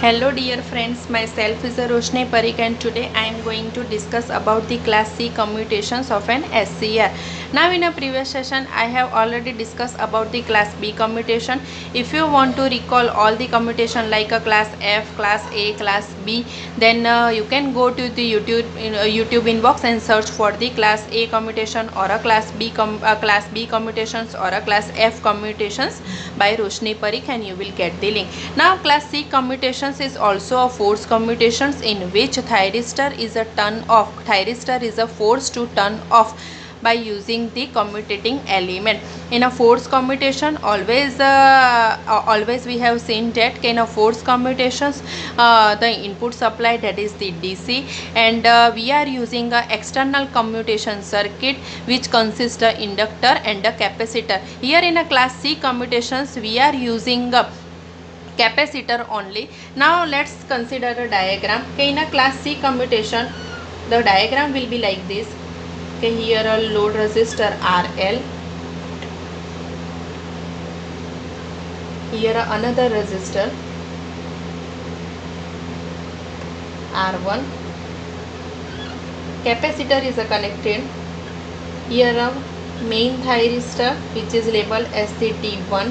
Hello dear friends, myself is Roshni Parikh and today I am going to discuss about the class C commutations of an SCR. Now in a previous session I have already discussed about the class B commutation. If you want to recall all the commutation like a class F, class A, class B, then you can go to the YouTube inbox and search for the class A commutation or a class B commutations or a class F commutations by Roshni Parikh and you will get the link. Now class C commutations is also a force commutations in which thyristor is a turn off. Thyristor is a force to turn off by using the commutating element. In a force commutation always we have seen that in a force commutations the input supply, that is the DC, and we are using a external commutation circuit which consists of inductor and a capacitor. Here in a class C commutations we are using a capacitor only. Now let's consider a diagram. Okay, in a class C commutation the diagram will be like this. Okay, here a load resistor RL, here another resistor R1, capacitor is connected, here a main thyristor which is labeled as the T1,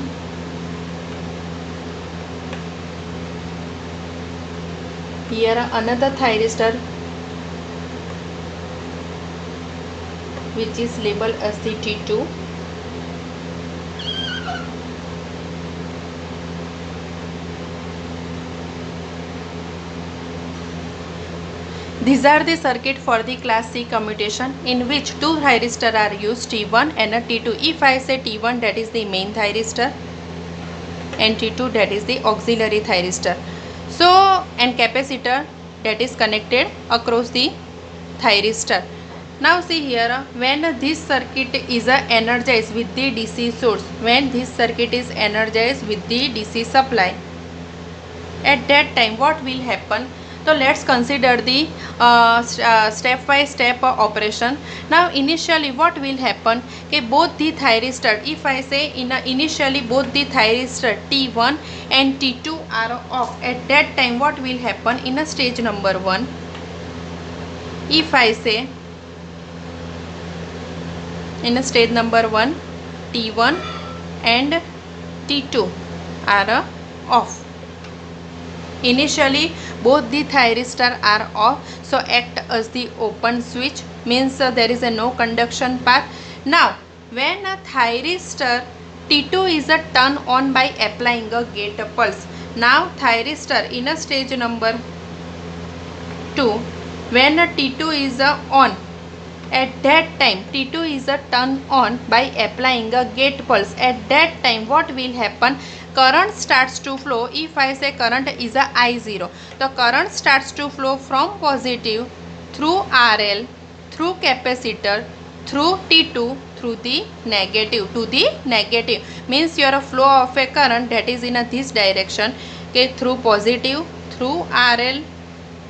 here another thyristor which is labeled as the T2, these are the circuit for the class C commutation in which two thyristor are used, T1 and a T2. If I say T1, that is the main thyristor, and T2, that is the auxiliary thyristor. So and capacitor that is connected across the thyristor. Now see here, when this circuit is energized with the DC source, when this circuit is energized with the DC supply, at that time what will happen? So let's consider the step by step operation. Now initially what will happen? Okay, both the thyristor, if I say initially both the thyristor T1 and T2 are off, at that time what will happen in a stage number 1? If I say in a stage number 1 T1 and T2 are off. Initially both the thyristor are off, so act as the open switch, means there is a no conduction path. Now when a thyristor T2 is turned on by applying a gate pulse. Now thyristor in a stage number 2, when a T2 is on, at that time T2 is turned on by applying a gate pulse. At that time what will happen? Current starts to flow. If I say current is a I0, the current starts to flow from positive through RL, through capacitor, through T2, through the negative, to the negative, means your flow of a current that is in this direction. Okay, through positive, through RL,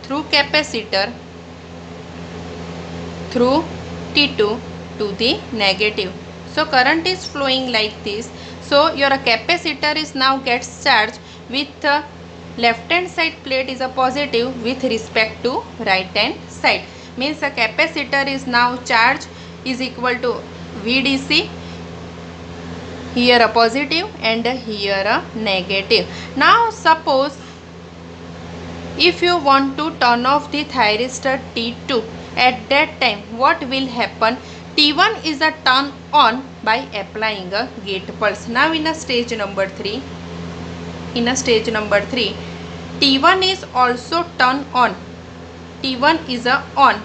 through capacitor, through T2 to the negative. So current is flowing like this. So your capacitor is now gets charged with left hand side plate is a positive with respect to right hand side, means the capacitor is now charged is equal to VDC, here a positive and here a negative. Now suppose if you want to turn off the thyristor T2, at that time what will happen? T1 is a turn on by applying a gate pulse. Now in a stage number 3, T1 is also turned on. T1 is on.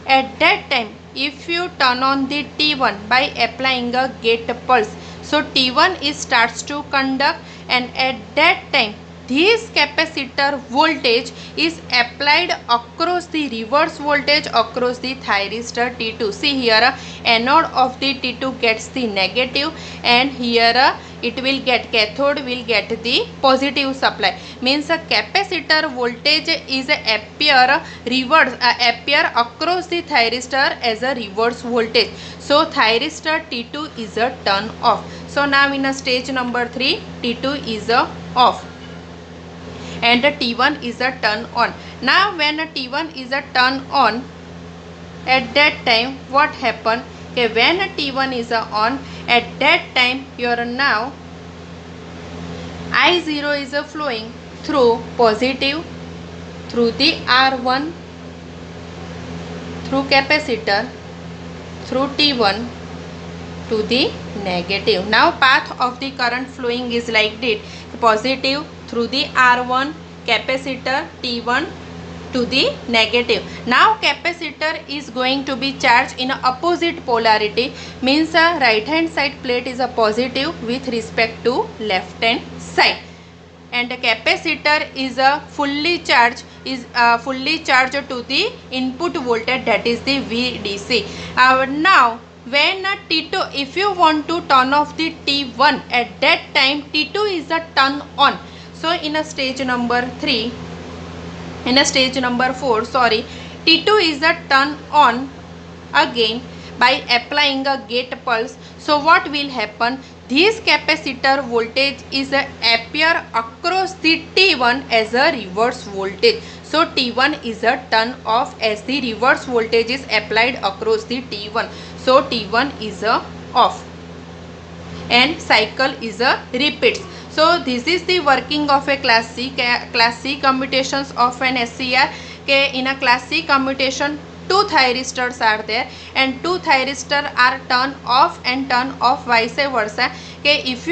At that time if you turn on the T1 by applying a gate pulse, so T1 is starts to conduct, and at that time this capacitor voltage is applied across the reverse voltage across the thyristor T2. See here anode of the T2 gets the negative, and here it will get, cathode will get the positive supply, means a capacitor voltage is appear across the thyristor as a reverse voltage. So thyristor T2 is a turn off. So now in a stage number 3 T2 is off. and T1 is a turn on. Now when T1 is a turn on, at that time what happen? Okay, when T1 is on, at that time your now I0 is flowing through positive, through the R1, through capacitor, through T1 to the negative. Now path of the current flowing is like this: positive through the R1, capacitor, T1 to the negative. Now capacitor is going to be charged in a opposite polarity, means a right hand side plate is a positive with respect to left hand side, and the capacitor is a fully charged to the input voltage, that is the VDC. Now when T2, if you want to turn off the T1, at that time T2 is a turn on. So in a stage number 4, T2 is a turn on again by applying a gate pulse. So what will happen? This capacitor voltage is appear across the T1 as a reverse voltage. So T1 is a turn off as the reverse voltage is applied across the T1. So T1 is a off and cycle is a repeats. So this is the working of a class C commutations of an SCR. In a class C commutation, two thyristors are there and two thyristors are turn off and turn off vice versa. If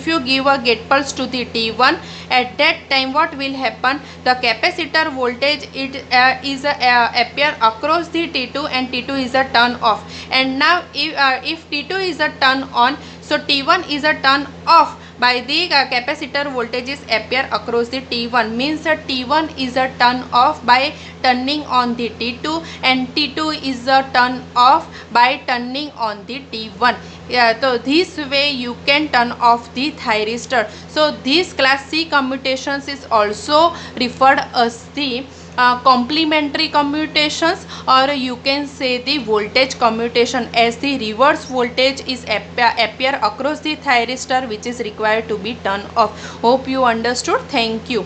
you give a gate pulse to the T1, at that time what will happen? The capacitor voltage is appear across the T2 and T2 is a turn off. And now if T2 is a turn on, so T1 is a turn off by the capacitor voltages appear across the T1, means T1 is a turn off by turning on the T2 and T2 is a turn off by turning on the T1. So this way you can turn off the thyristor. So this class C commutations is also referred as the complementary commutations, or you can say the voltage commutation, as the reverse voltage is appear across the thyristor which is required to be turned off. Hope you understood. Thank you.